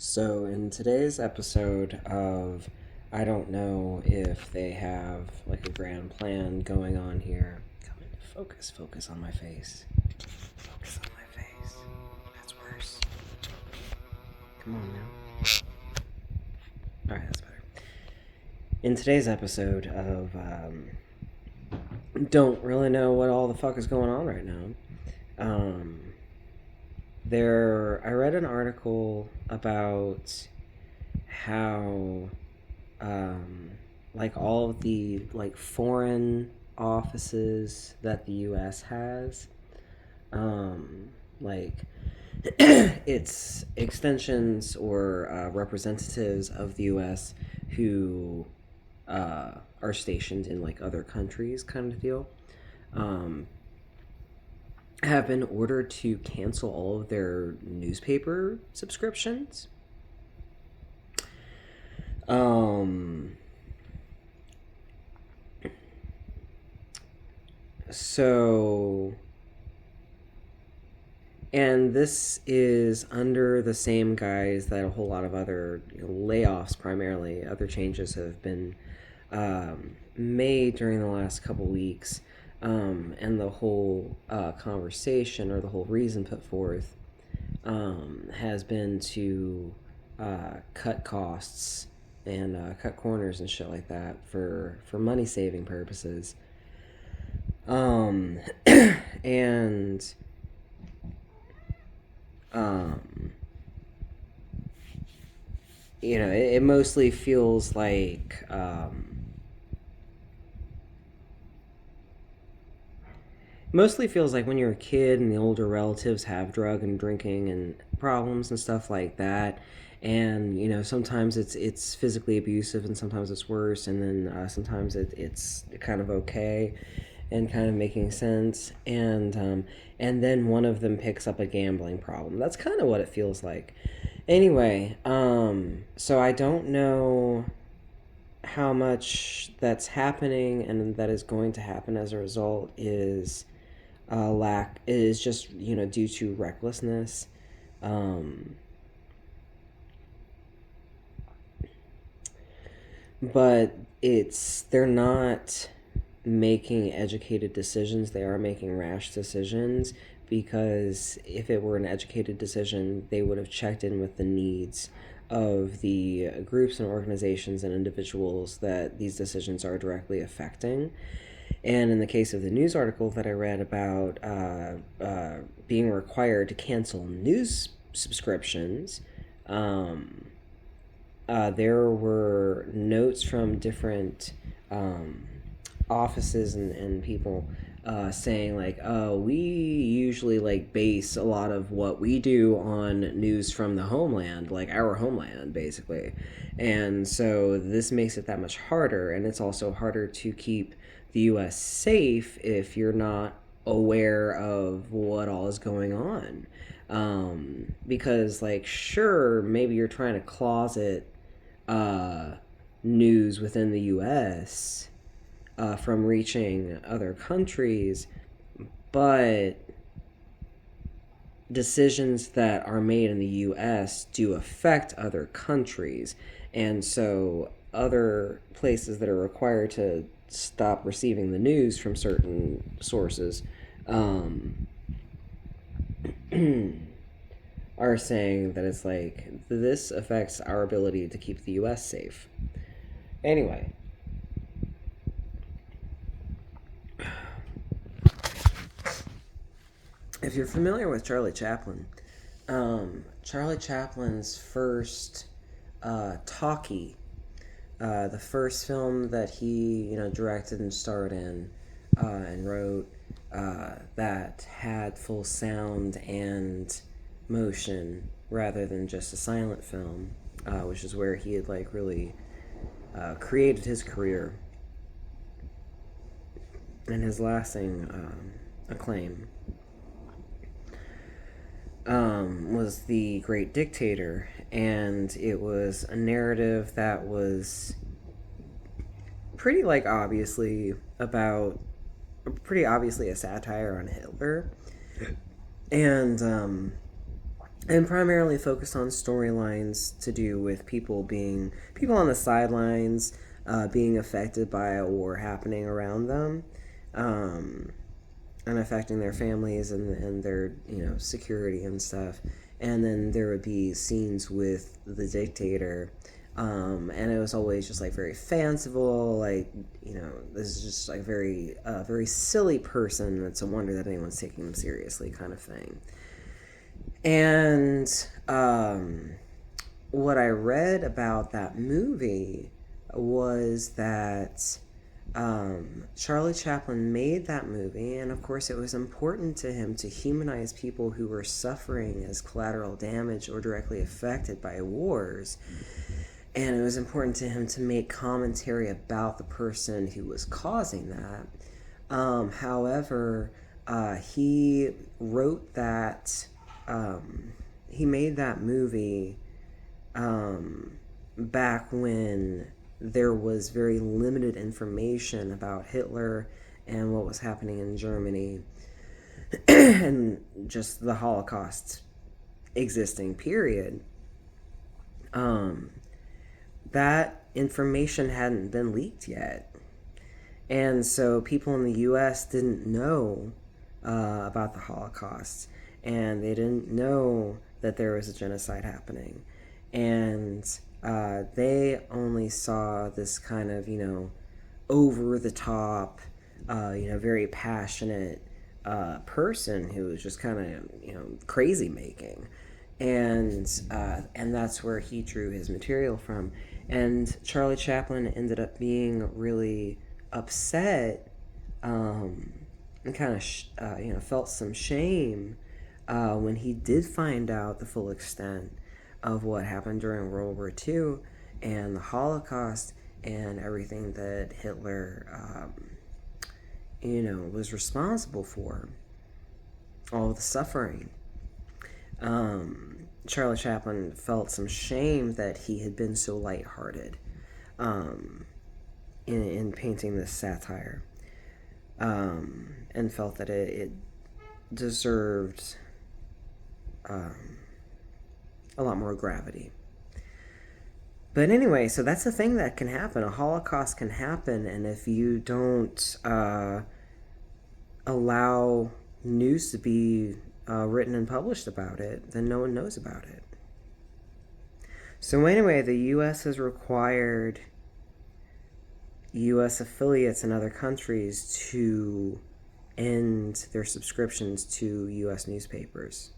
So, in today's episode of I don't know if they have like a grand plan going on here. Come into focus on my face. Focus on my face. That's worse. Come on now. Alright, that's better. In today's episode of don't really know what all the fuck is going on right now. I read an article about how like all of the like foreign offices that the US has, like it's extensions or representatives of the US who are stationed in like other countries, kind of deal, um, have been ordered to cancel all of their newspaper subscriptions. Um, so, and this is under the same guise that a whole lot of other layoffs, primarily, other changes have been made during the last couple weeks. And the whole conversation or the whole reason put forth has been to cut costs and cut corners and shit like that for money saving purposes. And um, it mostly feels like when you're a kid and the older relatives have drug and drinking and problems and stuff like that, and sometimes it's physically abusive and sometimes it's worse, and then sometimes it's kind of okay and kind of making sense, and then one of them picks up a gambling problem. That's kind of what it feels like. Anyway, so I don't know how much that's happening and that is going to happen as a result is just due to recklessness. But they're not making educated decisions. They are making rash decisions, because if it were an educated decision, they would have checked in with the needs of the groups and organizations and individuals that these decisions are directly affecting. And in the case of the news article that I read about being required to cancel news subscriptions, there were notes from different offices and people saying like, oh, we usually like base a lot of what we do on news from the homeland, like our homeland basically, and so this makes it that much harder, and it's also harder to keep the US safe if you're not aware of what all is going on, because like sure, maybe you're trying to closet news within the US from reaching other countries, but decisions that are made in the US do affect other countries, and so other places that are required to stop receiving the news from certain sources are saying that it's like this affects our ability to keep the US safe. Anyway, if you're familiar with Charlie Chaplin, Charlie Chaplin's first talkie, the first film that he directed and starred in and wrote, that had full sound and motion rather than just a silent film, which is where he had like really created his career and his lasting acclaim, was The Great Dictator, and it was a narrative that was pretty obviously a satire on Hitler, and and primarily focused on storylines to do with people on the sidelines, being affected by a war happening around them, um, and affecting their families and their security and stuff. And then there would be scenes with the dictator, and it was always just like very fanciful, like this is just like very silly person. It's a wonder that anyone's taking him seriously, kind of thing. And what I read about that movie was that Charlie Chaplin made that movie, and of course, it was important to him to humanize people who were suffering as collateral damage or directly affected by wars. And it was important to him to make commentary about the person who was causing that. However, he wrote that, he made that movie back when there was very limited information about Hitler and what was happening in Germany and just the Holocaust existing, period. Um, that information hadn't been leaked yet. And so people in the US didn't know about the Holocaust, and they didn't know that there was a genocide happening. And they only saw this kind of, over the top, very passionate person who was just kind of, crazy making. And that's where he drew his material from. And Charlie Chaplin ended up being really upset, and kind of felt some shame when he did find out the full extent of what happened during World War II and the Holocaust and everything that Hitler was responsible for, all of the suffering. Charlie Chaplin felt some shame that he had been so lighthearted in painting this satire, and felt that it deserved a lot more gravity. But anyway, so that's the thing that can happen. A Holocaust can happen, and if you don't allow news to be written and published about it, then no one knows about it. So anyway, the U.S. has required U.S. affiliates in other countries to end their subscriptions to U.S. newspapers.